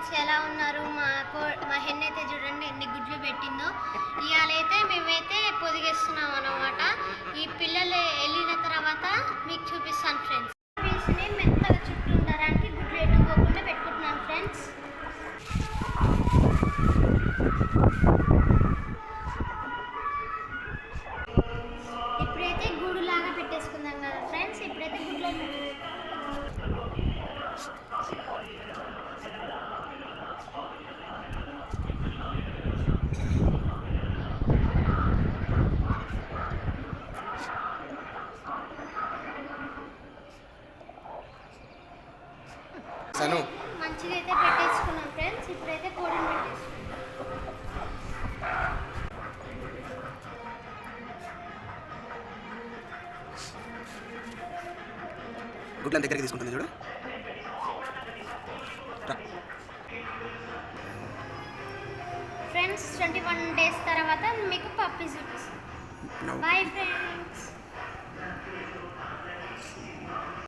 Friends, ఎలా ఉన్నారు? మా హెన్ అయితే చూడండి ఎన్ని గుడ్లు పెట్టిందో. ఇవాళైతే మేమైతే పొదిగేస్తున్నాం అన్నమాట. ఈ పిల్లలు వెళ్ళిన తర్వాత మీకు చూపిస్తాను ఫ్రెండ్స్. పీస్ని మెత్తగా చుట్టూ ఉండడానికి గుడ్లు ఎట్టుకోకుండా పెట్టుకుంటున్నాను ఫ్రెండ్స్. ఇప్పుడైతే గూడులాగా పెట్టేసుకుందాం కదా ఫ్రెండ్స్. ఇప్పుడైతే గుడ్లు మంచిగా అయితే పెట్టేసుకున్నాం ఫ్రెండ్స్. ఇప్పుడైతే కోడిని పెట్టేసుకున్నాం. గుడ్లను దగ్గరికి తీసుకుంటుంది చూడు. ఫ్రెండ్స్ 21 days తర్వాత మీకు పప్పీ చూపిస్తాం. Bye friends.